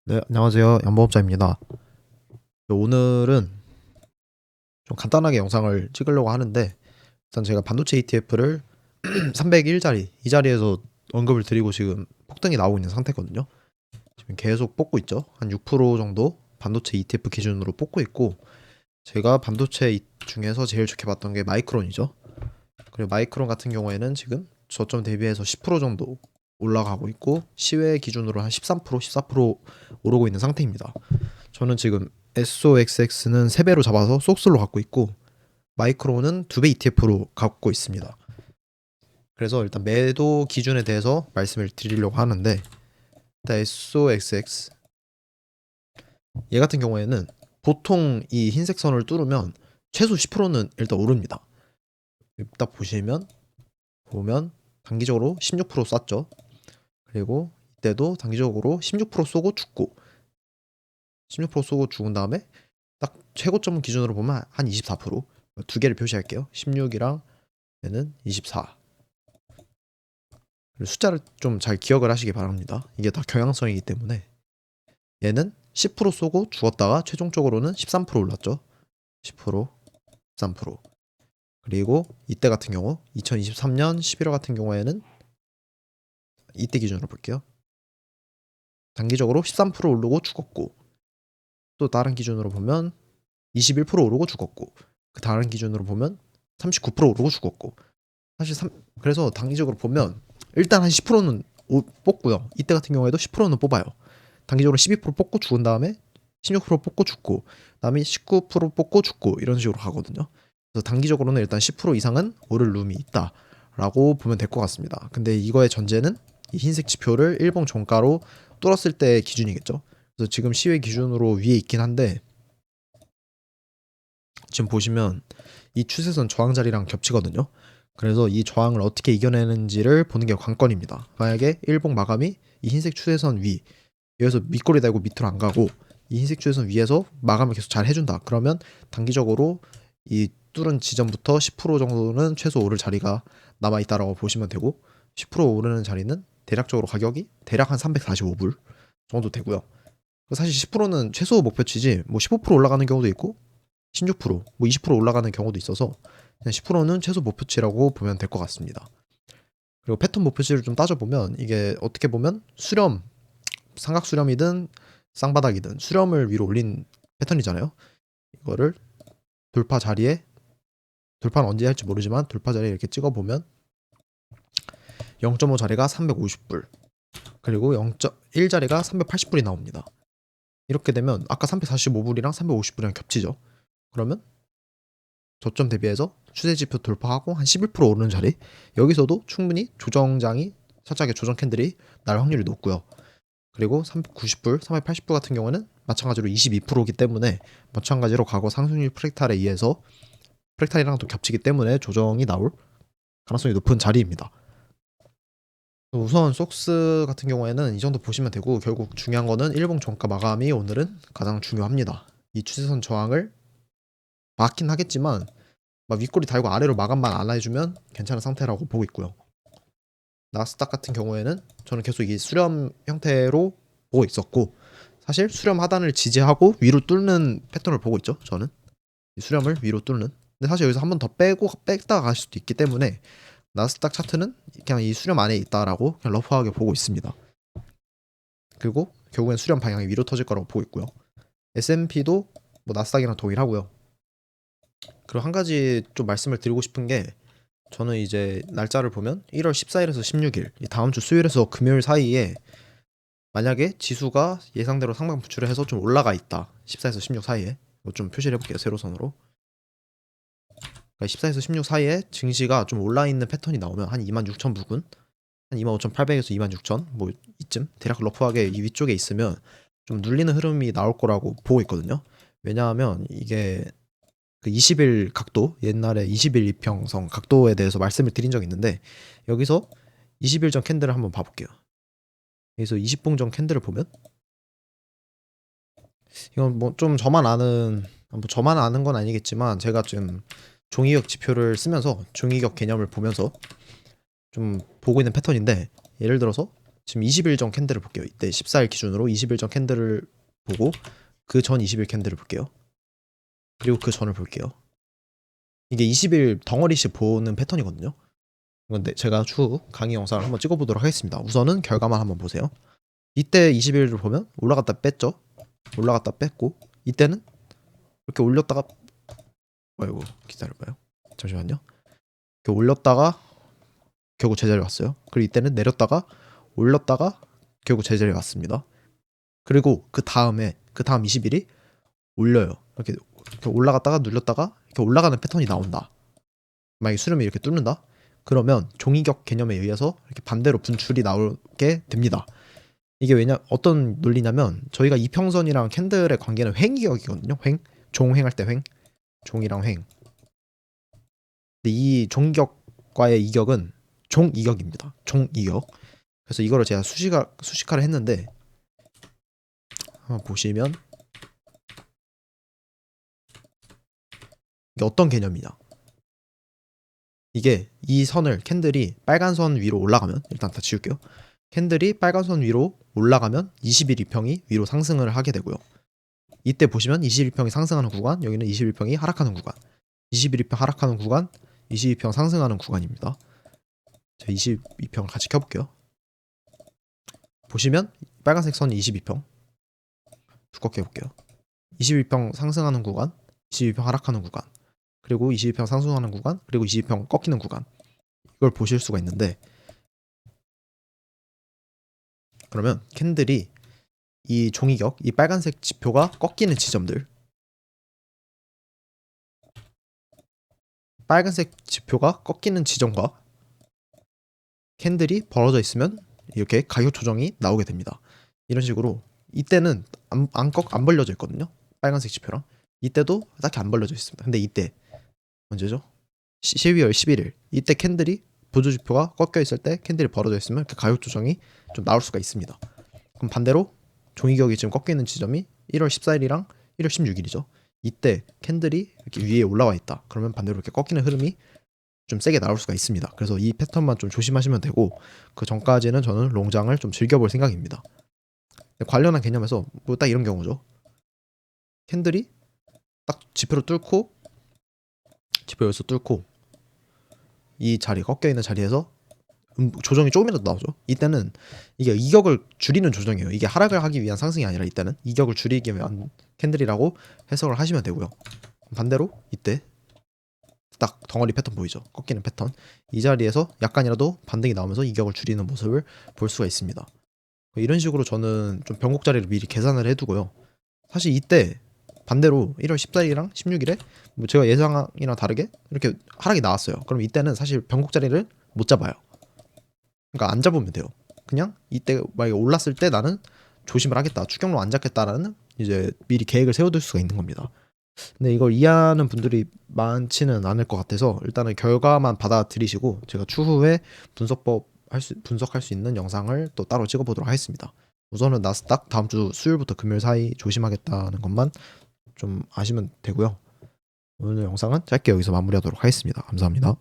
네, 안녕하세요. 양보업자입니다. 오늘은 좀 간단하게 영상을 찍으려고 하는데, 일단 제가 반도체 ETF를 301자리, 이 자리에서 언급을 드리고 지금 폭등이 나오고 있는 상태거든요. 지금 계속 뽑고 있죠. 한 6% 정도 반도체 ETF 기준으로 뽑고 있고, 제가 반도체 중에서 제일 좋게 봤던 게 마이크론이죠. 그리고 마이크론 같은 경우에는 지금 저점 대비해서 10% 정도 올라가고 있고, 시외 기준으로 한 13%, 14% 오르고 있는 상태입니다. 저는 지금 SOXX는 3배로 잡아서 속슬로 갖고 있고 마이크로는 2배 ETF로 갖고 있습니다. 그래서 일단 매도 기준에 대해서 말씀을 드리려고 하는데, 일단 SOXX 얘 같은 경우에는 보통 이 흰색 선을 뚫으면 최소 10%는 일단 오릅니다. 딱 보면 단기적으로 16% 쐈죠. 그리고 이때도 단기적으로 16% 쏘고 죽고 16% 쏘고 죽은 다음에 딱 최고점 기준으로 보면 한 24%두 개를 표시할게요. 16이랑 얘는 24. 숫자를 좀 잘 기억을 하시기 바랍니다. 이게 다 경향성이기 때문에. 얘는 10% 쏘고 죽었다가 최종적으로는 13% 올랐죠. 10%, 13%. 그리고 이때 같은 경우 2023년 11월 같은 경우에는 이때 기준으로 볼게요. 단기적으로 13% 오르고 죽었고, 또 다른 기준으로 보면 21% 오르고 죽었고, 그 다른 기준으로 보면 39% 오르고 죽었고. 사실 그래서 단기적으로 보면 일단 한 10%는 뽑고요. 이때 같은 경우에도 10%는 뽑아요. 단기적으로 12% 뽑고 죽은 다음에 16% 뽑고 죽고, 그다음에 19% 뽑고 죽고, 이런 식으로 가거든요. 그래서 단기적으로는 일단 10% 이상은 오를 룸이 있다라고 보면 될 것 같습니다. 근데 이거의 전제는 이 흰색 지표를 일봉 종가로 뚫었을 때 기준이겠죠. 그래서 지금 시외 기준으로 위에 있긴 한데, 지금 보시면 이 추세선 저항 자리랑 겹치거든요. 그래서 이 저항을 어떻게 이겨내는지를 보는 게 관건입니다. 만약에 일봉 마감이 이 흰색 추세선 위, 여기서 밑꼬리 달고 밑으로 안 가고 이 흰색 추세선 위에서 마감을 계속 잘 해준다. 그러면 단기적으로 이 뚫은 지점부터 10% 정도는 최소 오를 자리가 남아 있다라고 보시면 되고, 10% 오르는 자리는 대략적으로 가격이 대략 한 345불 정도 되고요. 사실 10%는 최소 목표치지, 뭐 15% 올라가는 경우도 있고 16%, 뭐 20% 올라가는 경우도 있어서 그냥 10%는 최소 목표치라고 보면 될 것 같습니다. 그리고 패턴 목표치를 좀 따져보면 이게 어떻게 보면 수렴, 삼각 수렴이든 쌍바닥이든 수렴을 위로 올린 패턴이잖아요. 이거를 돌파 자리에, 돌파는 언제 할지 모르지만 돌파 자리에 이렇게 찍어보면 0.5 자리가 350불, 그리고 0.1 자리가 380불이 나옵니다. 이렇게 되면 아까 345불이랑 350불이랑 겹치죠. 그러면 저점 대비해서 추세지표 돌파하고 한 11% 오르는 자리, 여기서도 충분히 조정장이 살짝의 조정 캔들이 날 확률이 높고요. 그리고 390불, 380불 같은 경우는 마찬가지로 22%이기 때문에 마찬가지로 과거 상승률 프랙탈에 의해서 프랙탈이랑 또 겹치기 때문에 조정이 나올 가능성이 높은 자리입니다. 우선 속스 같은 경우에는 이 정도 보시면 되고, 결국 중요한 거는 일봉 종가 마감이 오늘은 가장 중요합니다. 이 추세선 저항을 막긴 하겠지만 막 윗꼬리 달고 아래로 마감만 안 해주면 괜찮은 상태라고 보고 있고요. 나스닥 같은 경우에는 저는 계속 이 수렴 형태로 보고 있었고, 사실 수렴 하단을 지지하고 위로 뚫는 패턴을 보고 있죠. 저는 이 수렴을 위로 뚫는. 근데 사실 여기서 한 번 더 빼고 뺐다가 갈 수도 있기 때문에 나스닥 차트는 그냥 이 수렴 안에 있다라고 그냥 러프하게 보고 있습니다. 그리고 결국엔 수렴 방향이 위로 터질 거라고 보고 있고요. S&P도 뭐 나스닥이랑 동일하고요. 그리고 한 가지 좀 말씀을 드리고 싶은 게, 저는 이제 날짜를 보면 1월 14일에서 16일, 다음 주 수요일에서 금요일 사이에 만약에 지수가 예상대로 상방 부출을 해서 좀 올라가 있다, 14에서 16 사이에, 이거 좀 표시를 해볼게요. 세로선으로. 그러니까 14에서 16 사이에 증시가 좀 올라 있는 패턴이 나오면 한 26,000 부근, 한 25,800에서 26,000 뭐 이쯤 대략 러프하게 이 위쪽에 있으면 좀 눌리는 흐름이 나올 거라고 보고 있거든요. 왜냐하면 이게 그 20일 각도, 옛날에 20일 이평선 각도에 대해서 말씀을 드린 적이 있는데, 여기서 20일 전 캔들을 한번 봐볼게요. 여기서 20분 전 캔들을 보면, 이건 뭐 좀 저만 아는 건 아니겠지만 제가 좀 종이격 지표를 쓰면서 종이격 개념을 보면서 좀 보고 있는 패턴인데, 예를 들어서 지금 20일 전 캔들을 볼게요. 이때 14일 기준으로 20일 전 캔들을 보고 그 전 20일 캔들을 볼게요. 그리고 그 전을 볼게요. 이게 20일 덩어리씩 보는 패턴이거든요. 근데 제가 추후 강의 영상을 한번 찍어보도록 하겠습니다. 우선은 결과만 한번 보세요. 이때 20일을 보면 올라갔다 뺐죠. 올라갔다 뺐고 이때는 이렇게 올렸다가 아이고 기다려봐요. 잠시만요. 이렇게 올렸다가 결국 제자리에 왔어요. 그리고 이때는 내렸다가 올렸다가 결국 제자리에 왔습니다. 그리고 그 다음 20일이 올려요. 이렇게 올라갔다가 눌렸다가 이렇게 올라가는 패턴이 나온다. 만약에 수렴이 이렇게 뚫는다. 그러면 종이격 개념에 의해서 이렇게 반대로 분출이 나오게 됩니다. 이게 어떤 논리냐면 저희가 이평선이랑 캔들의 관계는 횡이격이거든요. 종횡할 때 종이랑 횡. 근데 이 종이격과의 이격은 종이격입니다. 종이격. 그래서 이거를 제가 수식화를 했는데 한번 보시면 이게 어떤 개념이냐. 이게 이 선을 캔들이 빨간 선 위로 올라가면 일단 다 지울게요. 캔들이 빨간 선 위로 올라가면 21평이 위로 상승을 하게 되고요. 이때 보시면 21평이 상승하는 구간, 여기는 21평이 하락하는 구간. 21평 하락하는 구간, 22평 상승하는 구간입니다. 자, 22평을 같이 켜볼게요. 보시면 빨간색 선이 22평. 두껍게 해볼게요. 21평 상승하는 구간, 22평 하락하는 구간, 그리고 22평 상승하는 구간, 그리고 22평 꺾이는 구간. 이걸 보실 수가 있는데 그러면 캔들이 이 종이격, 이 빨간색 지표가 꺾이는 지점들, 빨간색 지표가 꺾이는 지점과 캔들이 벌어져 있으면 이렇게 가격 조정이 나오게 됩니다. 이런 식으로 이때는 안 벌려져 있거든요. 빨간색 지표랑 이때도 딱히 안 벌려져 있습니다. 근데 이때 언제죠? 12월 11일 이때 캔들이 보조지표가 꺾여 있을 때 캔들이 벌어져 있으면 그 가격 조정이 좀 나올 수가 있습니다. 그럼 반대로 종이격이 지금 꺾여 있는 지점이 1월 14일이랑 1월 16일이죠. 이때 캔들이 이렇게 위에 올라와 있다. 그러면 반대로 이렇게 꺾이는 흐름이 좀 세게 나올 수가 있습니다. 그래서 이 패턴만 좀 조심하시면 되고 그 전까지는 저는 롱장을 좀 즐겨볼 생각입니다. 관련한 개념에서 뭐 딱 이런 경우죠. 캔들이 딱 지표를 뚫고 지표에서 뚫고 이 자리 꺾여 있는 자리에서 조정이 조금이라도 나오죠. 이때는 이게 이격을 줄이는 조정이에요. 이게 하락을 하기 위한 상승이 아니라 이때는 이격을 줄이기 위한 캔들이라고 해석을 하시면 되고요. 반대로 이때 딱 덩어리 패턴 보이죠? 꺾이는 패턴. 이 자리에서 약간이라도 반등이 나오면서 이격을 줄이는 모습을 볼 수가 있습니다. 이런 식으로 저는 좀 변곡 자리를 미리 계산을 해두고요. 사실 이때 반대로 1월 14일이랑 16일에 뭐 제가 예상이랑 다르게 이렇게 하락이 나왔어요. 그럼 이때는 사실 변곡 자리를 못 잡아요. 그러니까 안 잡으면 돼요. 그냥 이때 만약에 올랐을 때 나는 조심을 하겠다. 추격로 안 잡겠다라는 이제 미리 계획을 세워둘 수가 있는 겁니다. 근데 이걸 이해하는 분들이 많지는 않을 것 같아서 일단은 결과만 받아들이시고 제가 추후에 분석할 수 있는 영상을 또 따로 찍어보도록 하겠습니다. 우선은 나스닥 다음 주 수요일부터 금요일 사이 조심하겠다는 것만 좀 아시면 되고요. 오늘 영상은 짧게 여기서 마무리하도록 하겠습니다. 감사합니다.